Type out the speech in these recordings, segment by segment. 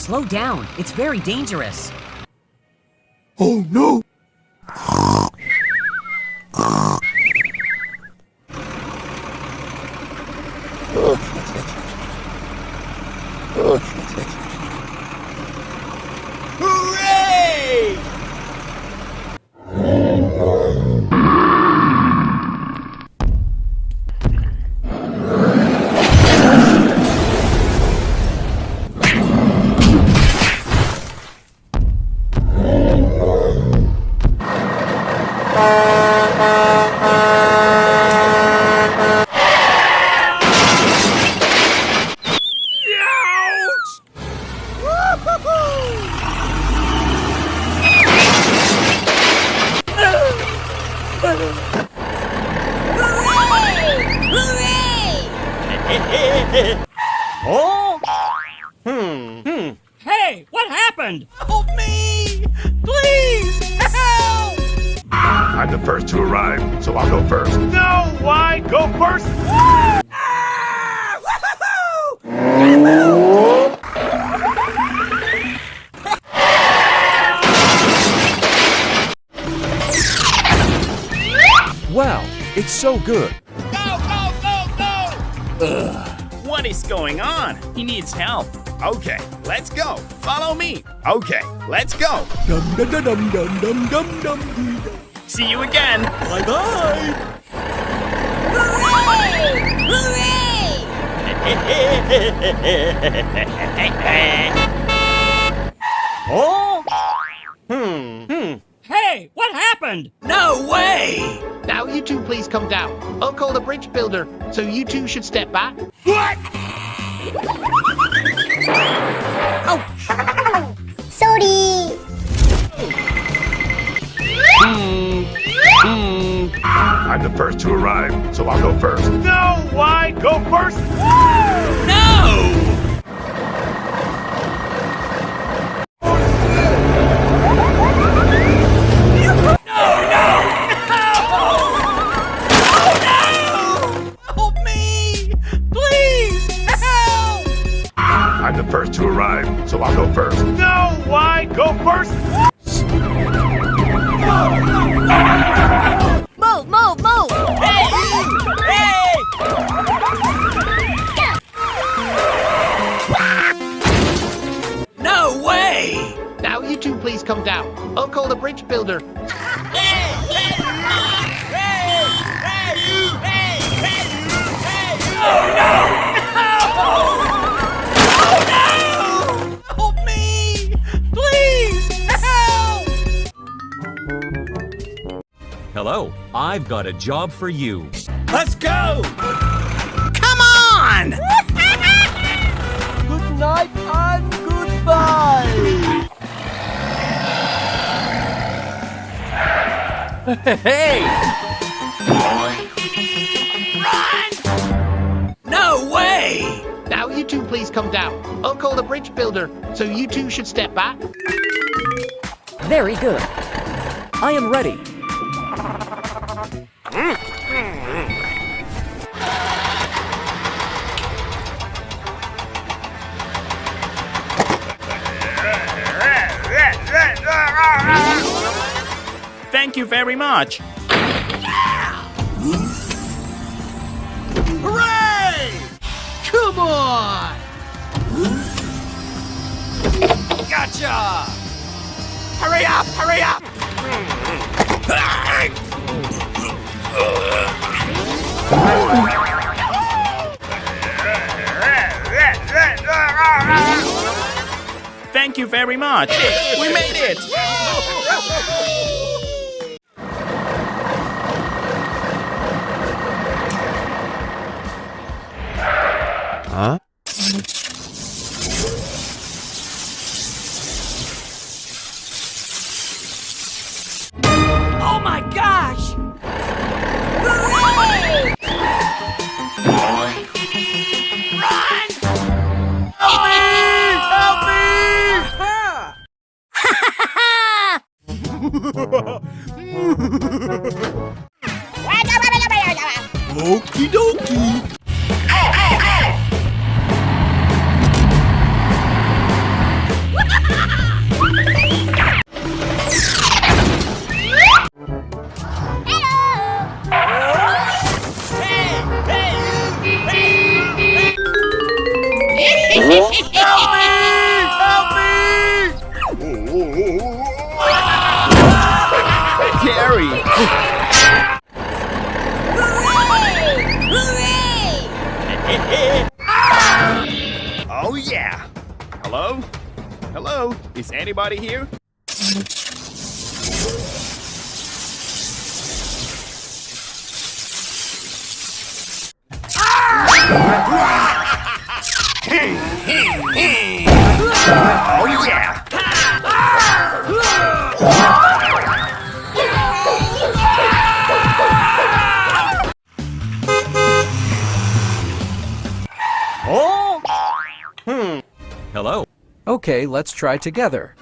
Slow down. It's very dangerous. Oh no! Hooray! Oh? Hey, what happened? Help me! Please! Help! I'm the first to arrive, so I'll go first. No, why? Go first! Ah! Woohoo! Wow, it's so good. Go, go, go, go! Ugh, what is going on? He needs help. Okay, let's go. Follow me. Okay, let's go. Dum dum dum dum dum dum dum dum. See you again. Bye bye. Oh? Hey, what happened? No way! Now you two please come down. I'll call the bridge builder, so you two should step back. What? Sorry. I'm the first to arrive, so I'll go first. No, why? Go first! No! I'm the first to arrive, so I'll go first. No, why? Go first! Move, move, move. Hey! Hey! No way! Now you two please come down. I'll call the bridge builder. Help me! Please! Help! Hello, I've got a job for you. Let's go! Come on! Good night and goodbye. Hey! Run! No way! Now you two please come down. I'll call the bridge builder, so you two should step back. Very good. I am ready. Thank you very much. Hooray! Come on! Gotcha! Hurry up! Hurry up! Thank you very much. We made it! Huh? Oh my gosh! Hooray! Run! Help me! Help me! Okie dokie. carry. Oh yeah. Hello? Hello? Is anybody here? Oh yeah. Oh! Hello. Okay, let's try together.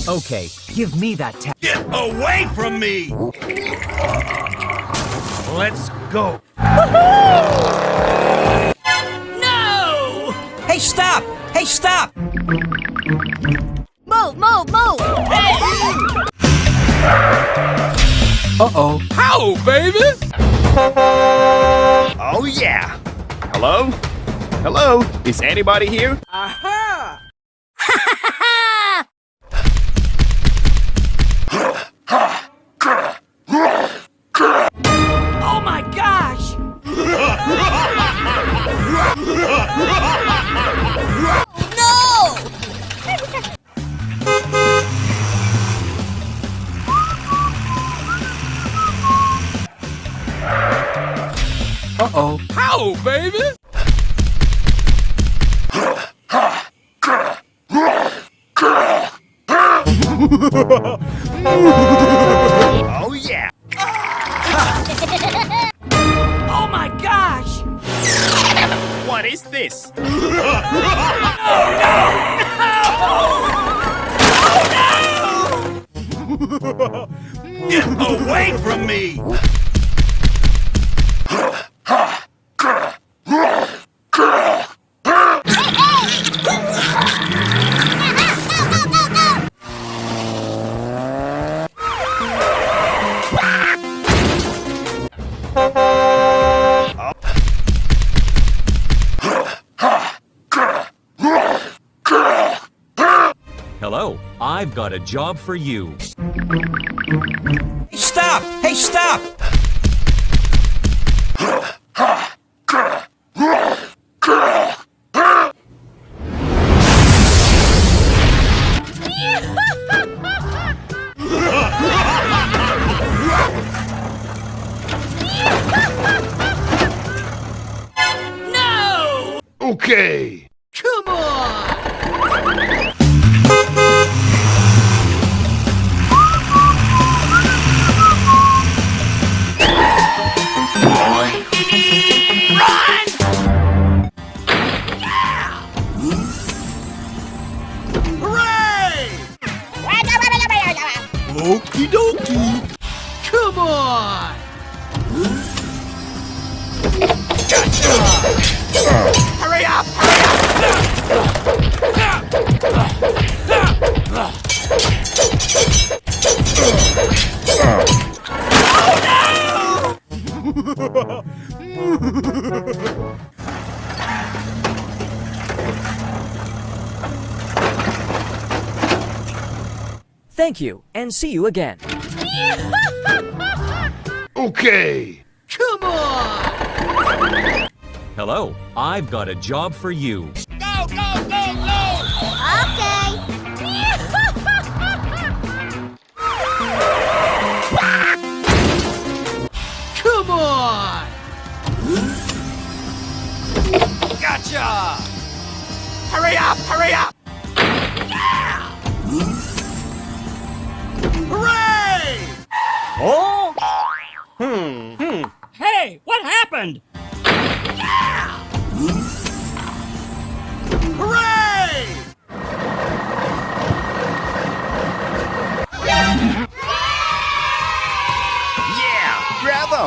Okay, give me that tap. Get away from me! Let's go. No! Hey, stop! Hey, stop! Move, move, move! Uh-oh. How, baby? Oh yeah. Hello? Hello? Is anybody here? Oh my gosh! No! Uh-oh. How, baby? Oh yeah. Oh my gosh! What is this? Get away from me! Hello. I've got a job for you. Hey, stop! Hey, stop! No! Okay. Come on! Okie dokie. Come on! Hurry up! Hurry up! Thank you, and see you again. Okay. Come on! Hello. I've got a job for you. Go, go, go, go! Okay. Come on! Gotcha! Hurry up! Hurry up! Hooray! Oh! Hey, what happened? Hooray! Yeah! Bravo!